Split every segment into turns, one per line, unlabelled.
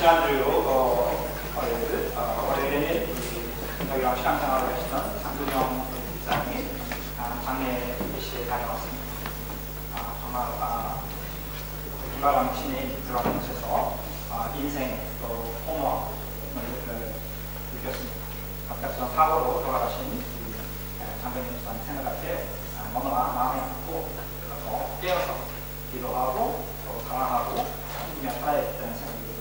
지난주 월요일에는 저희랑 신앙생활을 하시던 장근영 목사님이 장례 예식에 다녀왔습니다. 정말 비바람신이 들어가는 곳에서 인생 또 호모를 느꼈습니다. 갑작스러운 사고로 돌아가신 장근영 목사님 생각할 때 너무나 마음이 아프고 더 깨어서 기도하고 또 사랑하고 함께 살아야 했다는 생각이 들었습니다.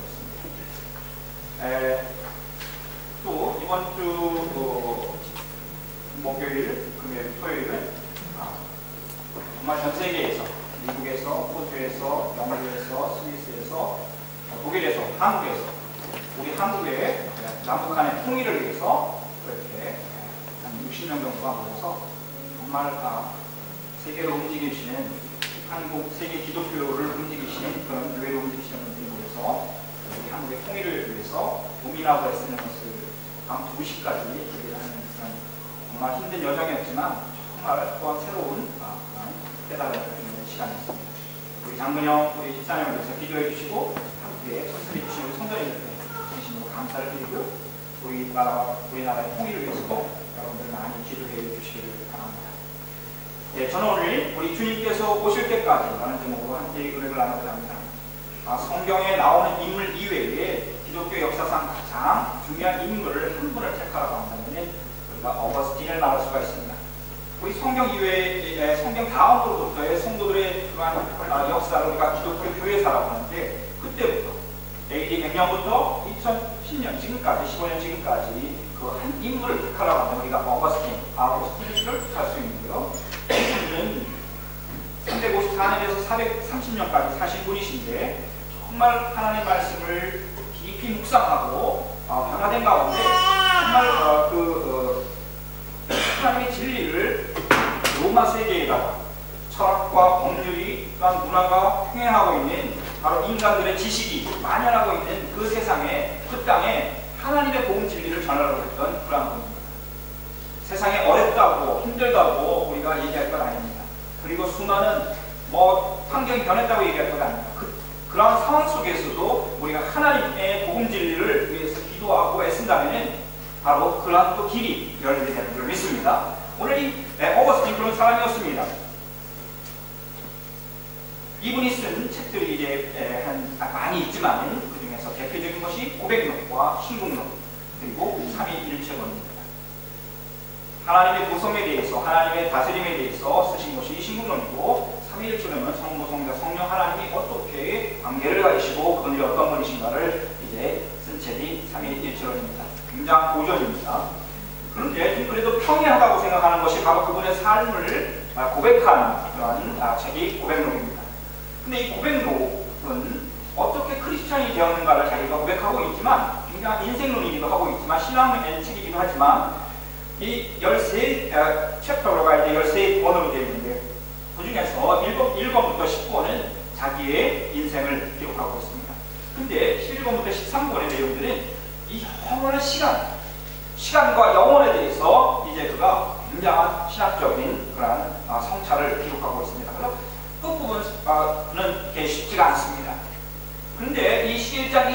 또 이번 주 목요일, 금요일, 토요일은 정말 전 세계에서 미국에서, 호주에서, 영국에서, 스위스에서, 독일에서, 한국에서 우리 한국의 남북한의 통일을 위해서 그렇게 한 60명 정도가 모여서 정말 세계를 움직이시는 한국 세계 기독교를 움직이시는 그런 교회를 움직이시는 분들이 모여서 우리 한국의 통일을 위해서 고민하고 애쓰는 것을 밤 2시까지 얘기를 하는 그런 정말 힘든 여정이었지만 정말 또한 새로운 깨달음을 주는 시간이었습니다. 우리 장근영, 우리 집사님을 위해서 기도해 주시고 함께 선생님 주신 우리 성도님들께 진심으로 감사를 드리고 우리나라의 통일을 위해서도 여러분들 많이 기도해 주시기를 바랍니다. 네, 저는 오늘 우리 주님께서 오실 때까지 라는 제목으로 함께 은혜를 나누고자 합니다. 성경에 나오는 인물 이외에 기독교 역사상 가장 중요한 인물을 한 분을 택하라고 한다면 우리가 어거스틴을 말할 수가 있습니다. 우리 성경 이외에 성경 다음으로부터의 성도들의 그러한 역사를 우리가 기독교 교회사라고 하는데 그때부터 AD 100년부터 2010년 지금까지 15년 지금까지 그 한 인물을 택하라고 한다면 우리가 어거스틴을 택할 수 있는데요. 이분은 354년에서 430년까지 사신 분이신데 정말 하나님의 말씀을 깊이 묵상하고 변화된 가운데 정말 하나님의 진리를 로마 세계에다가 철학과 법률이 또한 문화가 횡행하고 있는 바로 인간들의 지식이 만연하고 있는 그 세상에 그 땅에 하나님의 복음 진리를 전하려고 했던 그런 분입니다. 세상에 어렵다고 힘들다고 우리가 얘기할 건 아닙니다. 그리고 수많은 환경이 변했다고 얘기할 건 아닙니다. 그런 상황 속에서도 우리가 하나님의 복음 진리를 위해서 기도하고 애쓴다면 바로 그러한 또 길이 열리게 되는 줄 믿습니다. 오늘 이 어거스틴 그런 사람이었습니다. 이분이 쓴 책들이 이제 많이 있지만 그 중에서 대표적인 것이 고백록과 신국록 그리고 삼위일체론입니다. 하나님의 구성에 대해서 하나님의 다스림에 대해서 쓰신 것이 신국록이고 삼위일체론은 성부, 성자, 성령 하나님이 어떻게 관계를 가지시고 그분들이 어떤 분이신가를 이제 쓴 책이 삼위일체론입니다. 굉장한 고전입니다. 그런데 좀 그래도 평이하다고 생각하는 것이 바로 그분의 삶을 고백한 그런 책이 고백록입니다. 근데 이 고백록은 어떻게 크리스천이 되었는가를 자기가 고백하고 있지만 굉장한 인생론이기도 하고 있지만 신앙의 책이기도 하지만 이 13챕터로가 이제 13권으로 되어 있는데 그 중에서 1권부터 10권은 자기의 인생을 기록하고 있습니다. 근데 11권부터 13권의 내용들은 이 영원한 시간과 영혼에 대해서 이제 그가 굉장한 신학적인 그런 성찰을 기록하고 있습니다. 그래서 끝부분은 이렇게 쉽지가 않습니다. 그런데 이 11장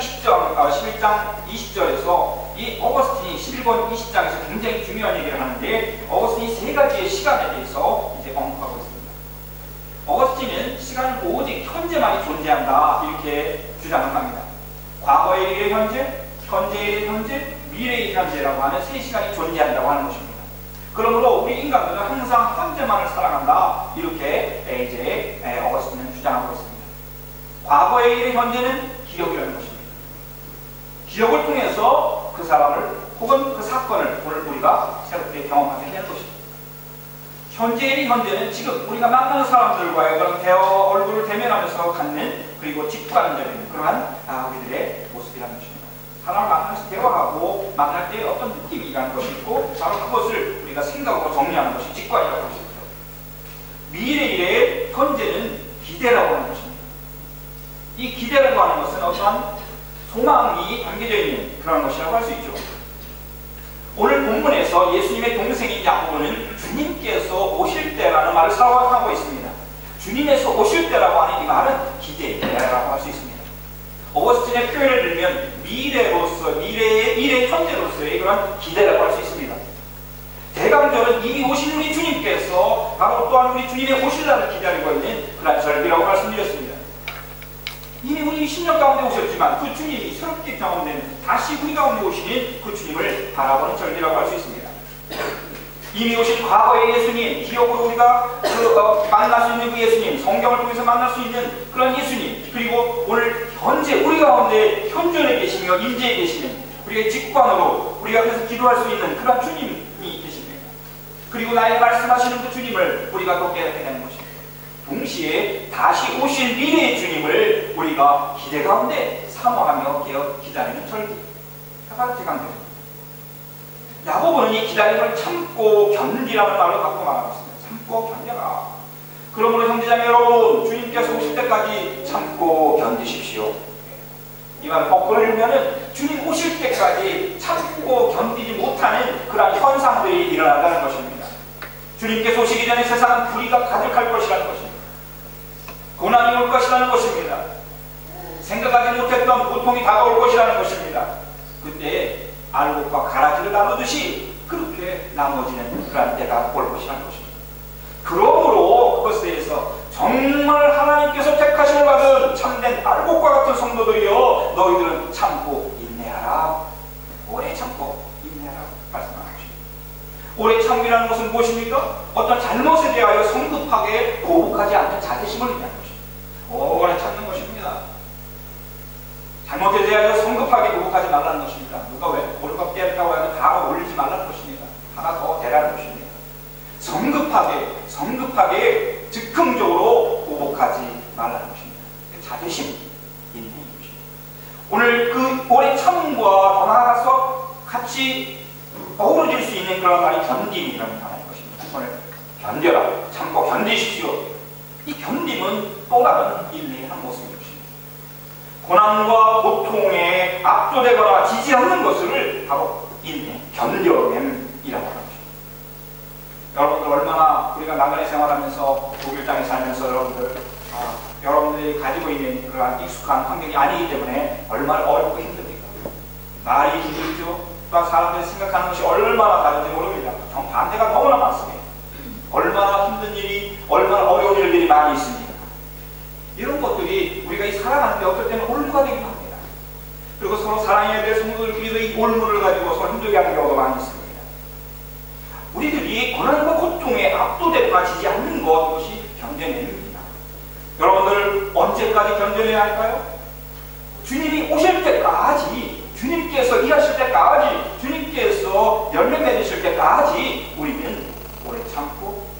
20절에서 이 어거스틴이 11권 20장에서 굉장히 중요한 얘기를 하는데 어거스틴이 세 가지의 시간에 대해서 이제 언급하고 있습니다. 어거스틴은 시간은 오직 현재만이 존재한다 이렇게 주장을 합니다. 과거의 일의 현재, 현재의 일의 현재, 미래의 현재라고 하는 세 시간이 존재한다고 하는 것입니다. 그러므로 우리 인간들은 항상 현재만을 살아간다 이렇게 이제 어거스틴은 주장하고 있습니다. 과거의 일의 현재는 기억이라는 것입니다. 기억을 통해서 그 사람을 혹은 그 사건을 오늘 우리가 새롭게 경험하게 되는 것입니다. 현재의 일의 현재는 지금 우리가 만나는 사람들과의 그런 얼굴을 대면하면서 갖는 그리고 직관적인 그러한 우리들의 모습이라는 것입니다. 사람을 만나면서 대화하고 만날 때 어떤 느낌이라는 것이 있고 바로 그것을 우리가 생각으로 정리하는 것이 직관이라고 할 수 있죠. 미래의 현재는 기대라고 하는 것입니다. 이 기대라고 하는 것은 어떠한 소망이 담겨져 있는 그런 것이라고 할 수 있죠. 오늘 본문에서 예수님의 동생인 야고보는 주님께서 오실 때라는 말을 사용하고 있습니다. 주님께서 오실 때라고 하는 이 말은 기대라고 할 수 있습니다. 어거스틴의 표현을 들면 미래로서, 미래 현재로서의 그런 기대라고 할 수 있습니다. 대강절은 이미 오신 우리 주님께서 바로 또한 우리 주님의 오실 날을 기다리고 있는 그런 절기라고 말씀드렸습니다. 이미 우리 10년 가운데 오셨지만 그 주님이 새롭게 경험되는, 다시 우리 가운데 오시는 그 주님을 바라보는 절기라고 할 수 있습니다. 이미 오신 과거의 예수님, 기억으로 우리가 만날 수 있는 그 예수님, 성경을 통해서 만날 수 있는 그런 예수님, 그리고 오늘 현재 우리 가운데 현존에 계시며 임재에 계시는 우리의 직관으로 우리가 그래서 기도할 수 있는 그런 주님이 계십니다. 그리고 나의 말씀하시는 그 주님을 우리가 또 깨닫게 되는 것입니다. 동시에 다시 오실 미래의 주님을 우리가 기대 가운데 사모하며 기다리는 절기. 대강절. 야고보는 이 기다림을 참고 견디라는 말로 갖고 말하고 있습니다. 참고 견뎌라. 그러므로 형제자매 여러분, 주님께서 오실 때까지 참고 견디십시오. 이 말을 거꾸로 읽으면 주님 오실 때까지 참고 견디지 못하는 그러한 현상들이 일어난다는 것입니다. 주님께서 오시기 전에 세상은 불의가 가득할 것이라는 것입니다. 고난이 올 것이라는 것입니다. 생각하지 못했던 고통이 다가올 것이라는 것입니다. 그때 알곡과 가라지를 나누듯이 그렇게 나눠지는 그런 때가 올 것이라는 것입니다. 그러므로 그것에 대해서 정말 하나님께서 택하심을 받은 참된 알곡과 같은 성도들이여, 너희들은 참고 인내하라. 오래 참고 인내하라 말씀하는 것입니다. 오래 참기라는 것은 무엇입니까? 어떤 잘못에 대하여 성급하게 보복하지 않는 자제심을 의미하는 것입니다. 오래 참는 것입니다. 잘못에 대하여 성급하게 보복하지 말라는 것입니다. 누가 왜 올것 때렸다고 해도 바로 올리지 말라는 것입니다. 하나 더 대라는 것입니다. 성급하게 즉흥적으로 보복하지 말라는 것입니다. 자제심, 인내인 것입니다. 오늘 그 오래 참음과 더 나아가서 같이 어우러질 수 있는 그런 말이 견딤이라는 단어인 것입니다. 오늘 견뎌라, 참고 견디십시오. 이 견딤은 또 다른 인내의 한 모습입니다. 고난과 고통에 압도되거나 지지 않는 것을 바로 인내, 견뎌냄이라고 하는 것입니다. 여러분들 얼마나 우리가 나그네 생활하면서 독일 땅에 살면서 여러분들이 가지고 있는 그러한 익숙한 환경이 아니기 때문에 얼마나 어렵고 힘듭니까? 말이 힘들죠. 또한 사람들이 생각하는 것이 얼마나 다른지 모릅니다. 정반대가 너무나 많습니다. 얼마나 힘든 일이, 얼마나 어려운 일들이 많이 있습니다. 이런 것들이 우리가 이 살아가는데 어떨 때는 올무가 되기도 합니다. 그리고 서로 사랑해야 될 성도들끼리도 이 올무를 가지고 서로 힘들게 하는 경우가 많이 있습니다. 우리들이 고난과 고통에 압도되거나 지지 않는 것, 이것이 견뎌내입니다. 여러분들 언제까지 견뎌내야 할까요? 주님이 오실 때까지, 주님께서 일하실 때까지, 주님께서 열매 맺으실 때까지 우리는 오래 참고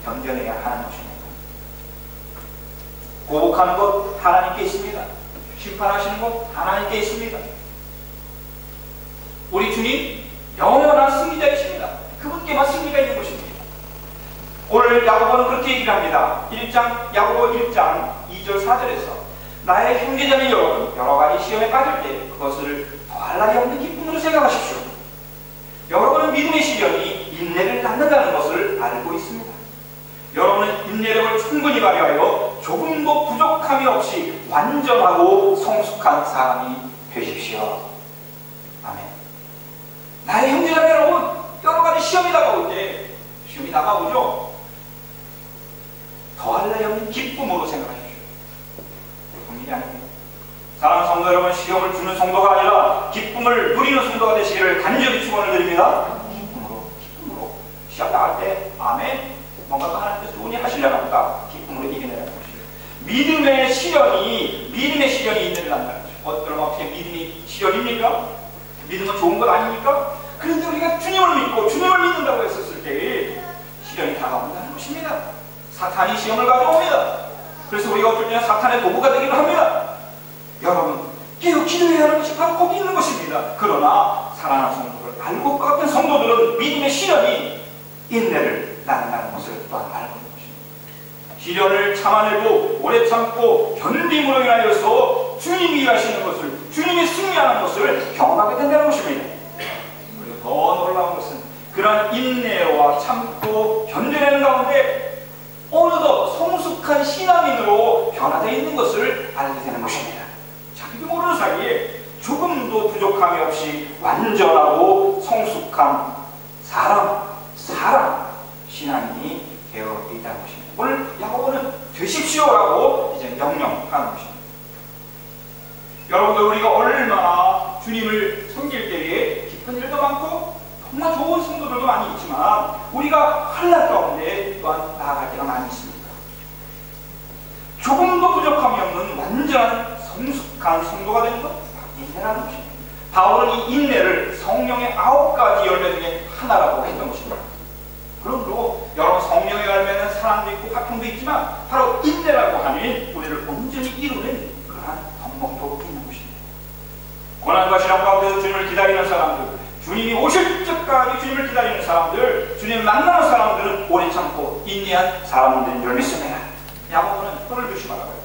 견뎌내야 하는 것입니다. 보복하는 것 하나님께 있습니다. 심판하시는 것 하나님께 있습니다. 우리 주님 영원한 승리자이십니다. 그분께만 승리가 있는 것입니다. 오늘 야고보는 그렇게 얘기를 합니다. 야고보 1장 2절 4절에서 나의 형제자매 여러분, 여러 가지 시험에 빠질 때 그것을 더할 나위 없는 기쁨으로 생각하십시오. 여러분은 믿음의 시련이 인내를 낳는다는 것을 알고 있습니다. 여러분은 인내력을 충분히 발휘하여 조금도 부족함이 없이 완전하고 성숙한 사람이 되십시오. 아멘. 나의 형제자매 여러분, 여러 가지 시험이 다가올 때, 시험이 다가오죠. 더할 나위 없는 기쁨으로 생각하십시오. 그런 일이 아닙니다. 사랑하는 성도 여러분, 시험을 주는 성도가 아니라 기쁨을 누리는 성도가 되시기를 간절히 축원을 드립니다. 기쁨으로 시험 나갈 때 아멘. 뭔가 하나님께서 좋은 일 하시려고 합니다. 기쁨으로 이겨내는 것입니다. 믿음의 시련이 인내를 낳는다는 것입니다. 여러분, 어떻게 믿음이 시련입니까? 믿음은 좋은 것 아닙니까? 그런데 우리가 주님을 믿고 주님을 믿는다고 했었을 때 시련이 다가온다는 것입니다. 사탄이 시험을 가져옵니다. 그래서 우리가 어쩔 때는 사탄의 도구가 되기도 합니다. 여러분, 기도해야 하는 것이 바로 거기 있는 것입니다. 그러나 사랑하는 성도들, 알곡과 같은 성도들은 믿음의 시련이 인내를 낳는다는 것을 또한 알고 있는 것입니다. 시련을 참아내고 오래 참고 견딤으로 인하여서 주님이 일하시는 것을, 주님이 승리하는 것을 경험하게 된다는 것입니다. 그리고 더 놀라운 것은 그러한 인내와 참고 견뎌내는 가운데 어느덧 성숙한 신앙인으로 변화되어 있는 것을 알게 되는 것입니다. 사이에 조금도 부족함이 없이 완전하고 성숙한 사람 신앙이 되어 있다는 것입니다. 오늘 야고보는 되십시오라고 이제 명령하는 것입니다. 여러분들, 우리가 얼마나 주님을 섬길 때에 기쁜 일도 많고 정말 좋은 성도들도 많이 있지만 우리가 환난 가운데 또한 나아갈 때가 많이 있습니다. 조금도 부족함이 없는 완전한 성숙한 성도가 되는 것, 인내라는 것입니다. 바울은 이 인내를 성령의 9가지 열매 중에 하나라고 했던 것입니다. 그러므로 여러분, 성령의 열매는 사랑도 있고 화평도 있지만 바로 인내라고 하는 우리를 온전히 이루는 그러한 덕목도 있는 것입니다. 고난과 시련 가운데서 주님을 기다리는 사람들, 주님이 오실 때까지 주님을 기다리는 사람들, 주님을 만나는 사람들은 오래 참고 인내한 사람들인 줄 믿습니다. 야고보는 그를 조심하라고요.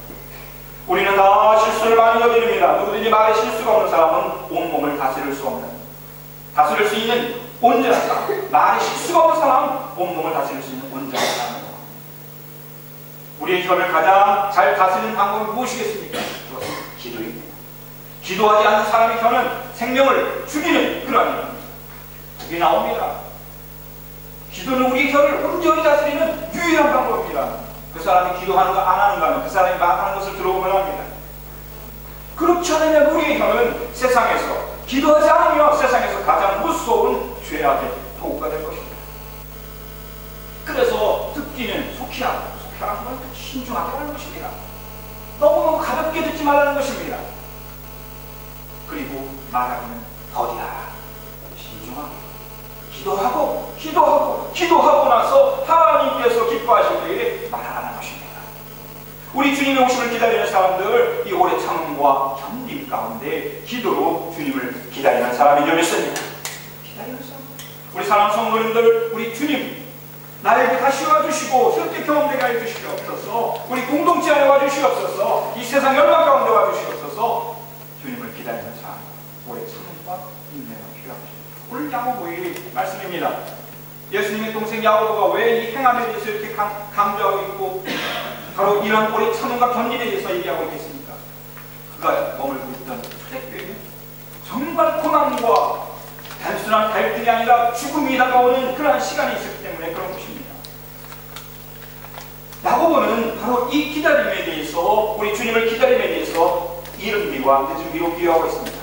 우리는 다 실수를 많이 저지릅니다. 누구든지 말에 실수가 없는 사람은 온몸을 다스릴 수 없는, 다스릴 수 있는 온전한 사람, 말에 실수가 없는 사람은 온몸을 다스릴 수 있는 온전한 사람입니다. 우리의 혀를 가장 잘 다스리는 방법은 무엇이겠습니까? 그것은 기도입니다. 기도하지 않는 사람의 혀는 생명을 죽이는 그러한 일입니다. 그게 나옵니다. 기도는 우리 혀를 온전히 다스리는 유일한 방법입니다. 그 사람이 기도하는 거 안 하는 거 하면 그 사람이 말하는 것을 들어보면 합니다. 그렇지 않으면 우리의 혀는 세상에서, 기도하지 않으면 세상에서 가장 무서운 죄악의 도구가 될 것입니다. 그래서 듣기는 속히 하고, 속히 하는 건 신중하게 하는 것입니다. 너무너무 가볍게 듣지 말라는 것입니다. 그리고 말하기는 더디하라, 신중하게 기도하고 나서 하나님께서 기뻐하실 때에 말하라는 것입니다. 우리 주님의 오심을 기다리는 사람들, 이 오래 참음과 견딤 가운데 기도로 주님을 기다리는 사람인 줄 믿습니다. 기다리는 사람, 우리 사랑하는 성도님들, 우리 주님 나에게 다시 와주시고 새롭게 경험되게 해주시옵소서. 우리 공동체 안에 와주시옵소서. 이 세상 열망 가운데 와주시옵소서. 주님을 기다리는 사람, 오래 참음과 인내가 필요합니다. 오늘 야고보의 말씀입니다. 예수님의 동생 야고보가 왜 이 행함에 대해서 이렇게 강조하고 있고 바로 이런 오래 참음과 견dim에 대해서 얘기하고 있겠습니까? 그가 머물고 있던 초대교회는 정말 고난과 단순한 갈등이 아니라 죽음이 다가오는 그러한 시간이 있었기 때문에 그런 것입니다. 야고보는 바로 이 기다림에 대해서, 우리 주님을 기다림에 대해서 이른 비와 늦은 비로 비유하고 있습니다.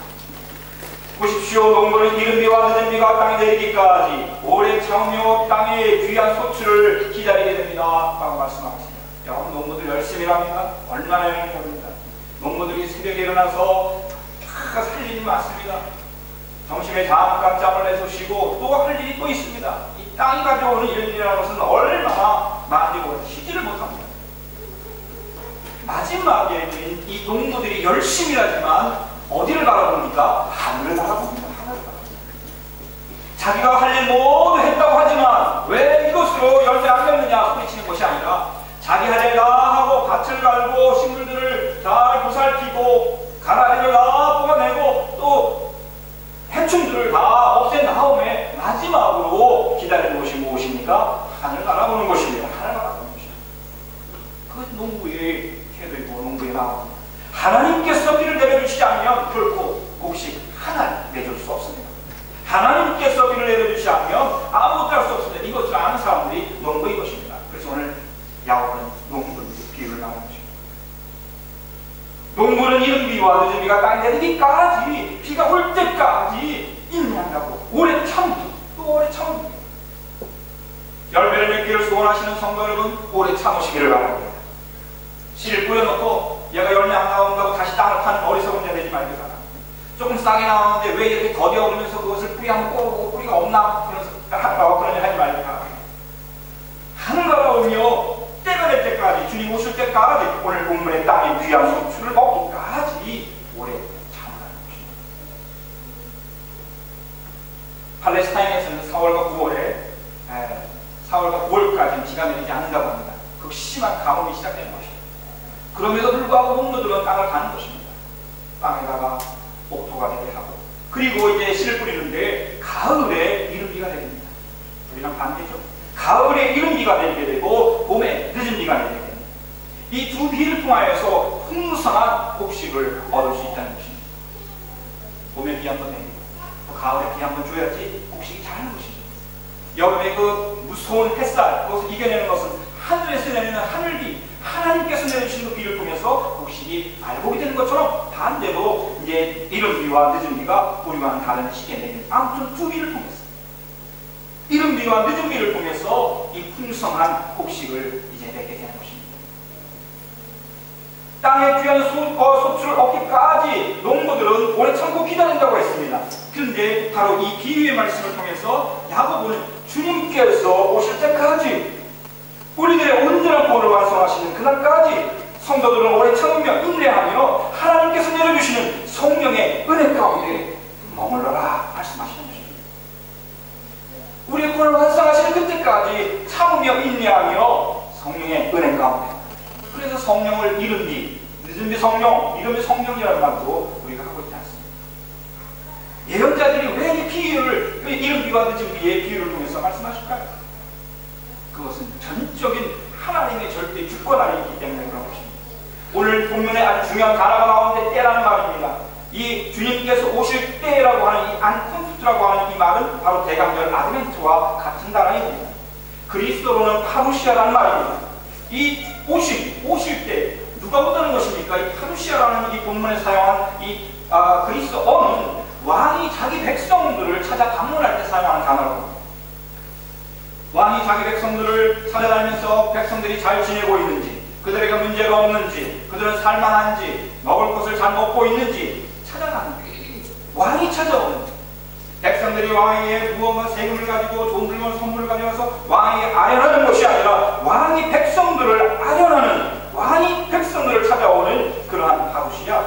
보십시오. 농부는 이른 비와 늦은 비가 땅에 내리기까지 오래 참으며 땅의 귀한 소출을 기다리게 됩니다 라고 말씀하고 있습니다. 여러분, 농부들 열심히 합니다. 얼마나 열심히 합니다. 농부들이 새벽에 일어나서 다 할 일이 많습니다. 점심에 잠깐 잠을 내서 쉬고 또 할 일이 또 있습니다. 이 땅이 가져오는 일이라는 것은 얼마나 많이고 쉬지를 못합니다. 마지막에는 이 농부들이 열심히 하지만 어디를 바라봅니까? 하늘을 바라봅니다. 하늘을 바라봅니다. 자기가 할 일 모두 했다고 하지만 왜 이것으로 열매 안 맺느냐 소리치는 것이 아니라 자기 할 일 다 하고 밭을 갈고 식물들을 잘 보살피고 가라지를 다 뽑아내고 또 해충들을 다 없앤 다음에 마지막으로 기다리는 것이 무엇입니까? 하늘 바라보는 것입니다. 하늘 바라보는 것입니다. 그것이 농부의 태도이고 농부의 마음입니다. 하나님께서 비를 내려주시지 않으면 결코 곡식 하나 맺을 수 없습니다. 하나님께서 비를 내려주시지 않으면 아무것도 할 수 없습니다. 이것을 아는 사람들이 농부인 것입니다. 그래서 오늘 야고보는 농부의 비유를 나누는 것입니다. 농부는 이른 비와 늦은 비가 땅에 내리기까지, 비가 올 때까지 인내한다고 오래 참고 또 오래 참습니다. 열매를 맺기를 소원하시는 성도 여러분, 오래 참으시기를 바랍니다. 씨를 뿌려놓고 얘가 열매 안 나온다고 다시 땅을 파는 어리석은 자 되지 말기 바랍니다. 조금 싸게 나오는데 왜 이렇게 더뎌 그러면서 그것을 뿌리 한번 꼬고 뿌리가 없나 그러면서 그런 일 하지 말기 바랍니다. 하늘 바라보며 때가 될 때까지, 주님 오실 때까지, 오늘 본문의 땅의 귀한 소출을 먹기까지 오래 참으라는 것입니다. 팔레스타인에서는 4월과 9월까지는 비가 내리지 않는다고 합니다. 극심한 가뭄이 시작되는 것입니다. 그럼에도 불구하고 농부들은 땅을 가는 것입니다. 땅에다가 옥토가 되게 하고, 그리고 이제 씨를 뿌리는데 가을에 이른 비가 내립니다. 우리랑 반대죠. 가을에 이른 비가 내리게 되고 봄에 늦은 비가 내리게 됩니다. 이 두 비를 통하여서 풍성한 곡식을 얻을 수 있다는 것입니다. 무서운 햇살, 그것을 이겨내는 것은 하늘에서 내리는 하늘비, 하나님께서 내리시는 그 비를 통해서 곡식이 알곡이 되는 것처럼, 반대로 이제 이른 비와 늦은 비가 우리와는 다른 시기에 내리는, 아무튼 두 비를 통해서, 이른 비와 늦은 비를 통해서 이 풍성한 곡식을 이제 맺게 되는 것입니다. 땅에 귀한 소출을 얻기까지 농부들은 오래 참고 기다린다고 했습니다. 그런데 바로 이 비유의 말씀을 통해서 야고보는 주님께서 오실 때까지, 우리들의 온전한 구원을 완성하시는 그날까지 성도들은 오래 참으며 인내하며 하나님께서 내려주시는 성령의 은혜 가운데 머물러라 말씀하시는 것입니다. 우리의 구원을 완성하시는 그때까지 참으며 인내하며 성령의 은혜 가운데, 그래서 성령을 이른 비, 늦은 비 성령, 이른 비 성령이라는 말도 우리가 하고 있지 않습니다. 예언자들이 왜 이 비유를, 이른 비와 늦은 비의 비유를 통해서 말씀하실까요? 그것은 전적인 하나님의 절대 주권 아래 있기 때문에 그런 것입니다. 오늘 본문에 아주 중요한 단어가 나오는데 때라는 말입니다. 이 주님께서 오실 때라고 하는 이 안콘프트라고 하는 이 말은 바로 대강절 아드벤트와 같은 단어입니다. 그리스도로는 파루시아라는 말입니다. 이 오실 때 누가 온다는 것입니까? 이 파루시아라는 이 본문에 사용한 이 그리스어는 왕이 자기 백성들을 찾아 방문할 때 사용하는 단어입니다. 왕이 자기 백성들을 찾아다니면서 백성들이 잘 지내고 있는지, 그들에게 문제가 없는지, 그들은 살만한지, 먹을 것을 잘 먹고 있는지 찾아가는 거예요. 왕이 찾아오는 거예요. 백성들이 왕에게 무언가 세금을 가지고 좋은 물건 선물을 가져와서 왕에게 아련하는 것이 아니라 왕이 백성들을 아련하는, 왕이 백성들을 찾아오는 그러한 파루시아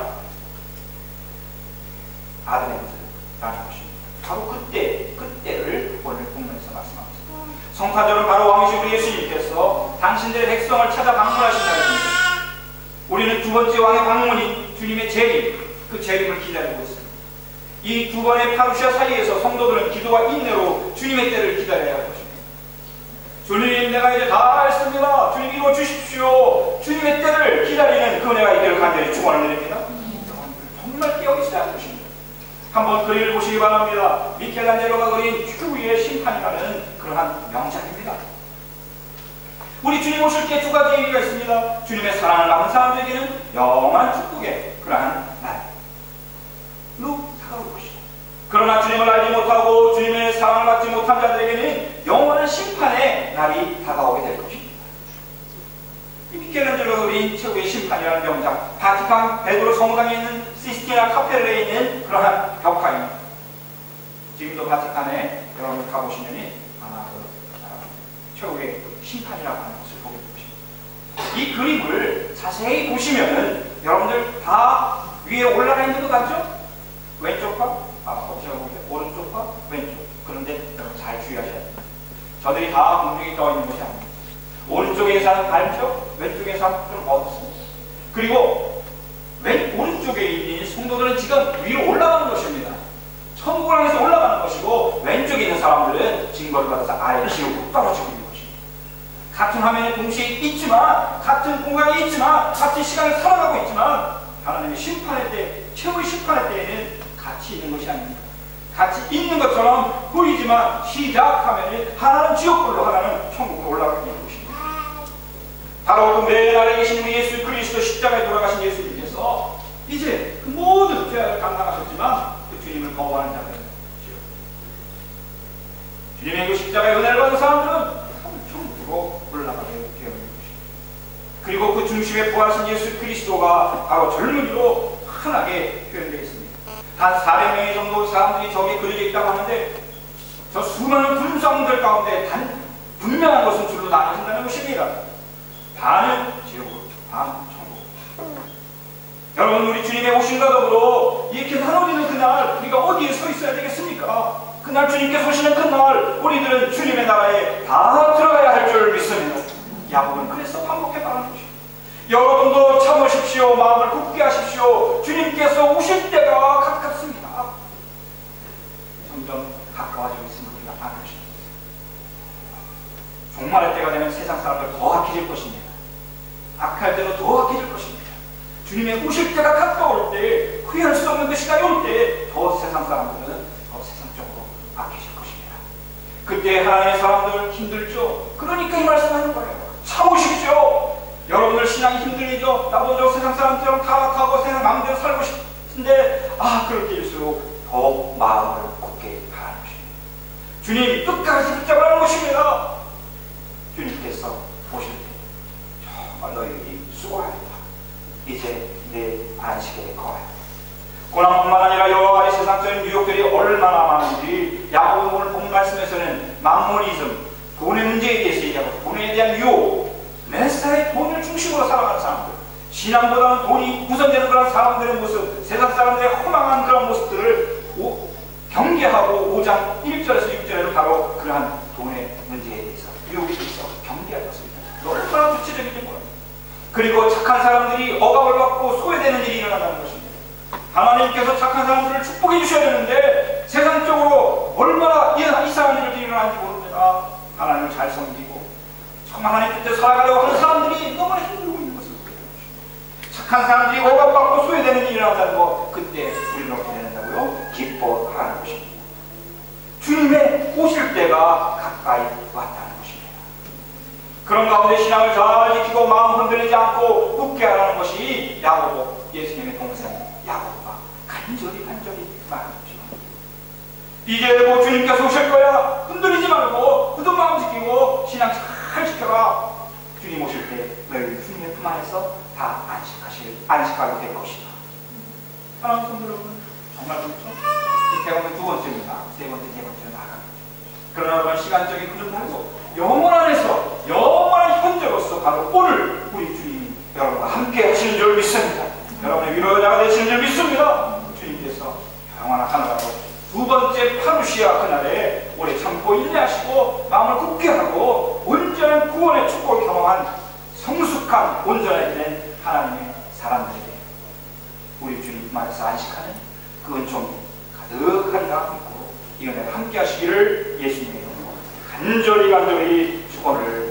아드벤트라는 것입니다. 바로 그때를 오늘 본문에서 말씀합니다. 성탄절은 바로 왕이신 우리 예수님께서 당신들의 백성을 찾아 방문하신다는 것입니다. 우리는 두 번째 왕의 방문인 주님의 재림, 그 재림을 기다리고 있습니다. 이 두 번의 파루시아 사이에서 성도들은 기도와 인내로 주님의 때를 기다려야 할 것입니다. 주님, 내가 이제 다 했습니다. 주님 이루어 주십시오. 주님의 때를 기다리는 그 은혜가 있기를 간절히 축원을 드립니다. 정말 깨어 있어야 할 것입니다. 한번 그림을 보시기 바랍니다. 미켈란젤로가 그린 최후의 심판이라는 그러한 명작입니다. 우리 주님 오실 때 두 가지 의미가 있습니다. 주님의 사랑을 받은 사람들에게는 영원한 축복의 그러한 날로 다가올 것이고, 그러나 주님을 알지 못하고 주님의 사랑을 받지 못한 자들에게는 영원한 심판의 날이 다가오게 될 것입니다. 미켈란젤로가 그린 최후의 심판이라는 명작, 바티칸 베드로 성당에 있는 시스티나 카펠레에 있는 그러한 벽화입니다. 지금도 바티칸에 여러분 가보시면 아마 최후의 심판이라고 하는 것을 보게 됩니다. 이 그림을 자세히 보시면은 여러분들 다 위에 올라가 있는 것 같죠? 왼쪽과 오른쪽과 왼쪽. 그런데 여러분 잘 주의하셔야 됩니다. 저들이 다 공중에 떠 있는 것이 아닙니다. 오른쪽에 사는 밝죠? 왼쪽에 사는 좀 어둡습니다. 그리고 오른쪽에 있는 성도들은 지금 위로 올라가는 것입니다. 천국을 향해서 올라가는 것이고, 왼쪽에 있는 사람들은 징벌을 받아서 아래 지옥으로 떨어지고 있는 것입니다. 같은 화면에 동시에 있지만, 같은 공간에 있지만, 같은 시간을 살아가고 있지만, 하나님의 심판의 때, 최후의 심판의 때에는 같이 있는 것이 아닙니다. 같이 있는 것처럼 보이지만 시작하면 하나는 지옥불로, 하나는 천국으로 올라가게 되는 것입니다. 바로 그 맨 아래에 계신 우리 예수 그리스도 십자가에 돌아가신 예수님께서 이제 그 모든 죄악을 감당하셨지만 그 주님을 거부하는 자들은 주님의 그 십자가의 은혜를 받은 사람들은 천국으로 올라가게 되어 있는 것입니다. 그리고 그 중심에 부활하신 예수 그리스도가 바로 젊은이로 환하게 표현되어 있습니다. 한 400명의 정도 사람들이 저기에 그려져 있다고 하는데, 저 수많은 군사들 가운데 단 분명한 것은 줄로 나눠진다는 것입니다. 반은 지옥으로, 반은 천국. 여러분, 우리 주님의 오심과 더불어 이렇게 나눠지는 그날 우리가 어디에 서 있어야 되겠습니까? 그날 주님께서 오시는 그날 우리들은 주님의 나라에 다 들어가야 할 줄 믿습니다. 야곱은 그래서 반복해 말하는 것입니다. 여러분도 참으십시오. 마음을 굳게 하십시오. 주님께서 오실 때가 가깝습니다. 점점 가까워지고 있음을 우리가 아는 것입니다. 종말의 때가 되면 세상 사람들 더 악해질 것입니다. 악할 때로 더 악해질 것입니다. 주님의 오실 때가 가까울 때, 후회할 수 없는 그 시간이 올 때 더 세상 사람들은 더 세상적으로 악해질 것입니다. 그때 하나님의 사람들 힘들죠. 그러니까 이 말씀하는 거예요. 참으십시오. 여러분들 신앙이 힘들죠. 나도 저 세상 사람처럼 타락하고 세상 마음대로 살고 싶은데 그럴 때일수록 더 마음을 굳게 하라는 것입니다. 주님 끝까지 붙잡으라는 것입니다. 주님께서 보실 때 정말 너희들이 수고하였다. 이제 내 안식에 거하였다. 고난뿐만 아니라 여러 가지 세상적인 유혹들이 얼마나 많은지 야고보 오늘 본 말씀에서는 맘모니즘, 돈의 문제에 대해서 얘기하고 돈에 대한 유혹, 매사에 돈을 중심으로 살아가는 사람들, 신앙보다는 돈이 우선되는 그런 사람들의 모습, 세상 사람들의 허망한 그런 모습들을 경계하고 5장 1절에서 6절에는 바로 그러한 돈의 문제에 대해서 유혹에 대해서 경계하셨습니다. 얼마나 구체적인지 모릅니다. 그리고 착한 사람들이 억압을 받고 소외되는 일이 일어난다는 것입니다. 하나님께서 착한 사람들을 축복해 주셔야 되는데 세상적으로 얼마나 이상한 일들이 일어나는지 모릅니다. 하나님을 잘 섬기고 정말 하나님 뜻대로 살아가려고 하는 사람들이 너무나 힘들고 있는 것을 보게 되는 것입니다. 착한 사람들이 억압받고 소외되는 일이 일어난다는 거, 그때 우리는 어떻게 된다고요? 기뻐하는 것입니다. 주님의 오실 때가 가까이 왔다는 것입니다. 그런 가운데 신앙을 잘 지키고 마음 흔들리지 않고 굳게 하라는 것이 야고보, 예수님의 동생 야고보가 간절히 말하는 것입니다. 이제 뭐 주님께서 오실 거야. 흔들리지 말고 굳은 마음 지키고 신앙 잘 지켜라. 주님 오실 때 너희 주님의 품 안에서 다 안식하게 될 것이다. 사랑하는 성도 여러분, 정말 그렇죠? 이 대본은 두 번째입니다. 세 번째는 나가겠죠. 그러나 그런 시간적인 흐름 말고 영원 안에서 영원한 현재로서 바로 오늘 우리 주님이 여러분과 함께 하시는 줄 믿습니다. 여러분의 위로자가 되시는 줄 믿습니다. 주님께서 영원한 하나라고 두 번째 파루시아 그날에 오래 참고 인내하시고 마음을 굳게 하고 온전한 구원의 축복을 경험한 성숙한 온전하게 된 하나님의 사람들에게 우리 주님 안에서 안식하는 그 은총이 가득하리라 믿고 이 은혜를 함께 하시기를 예수님의 이름으로 간절히 축원을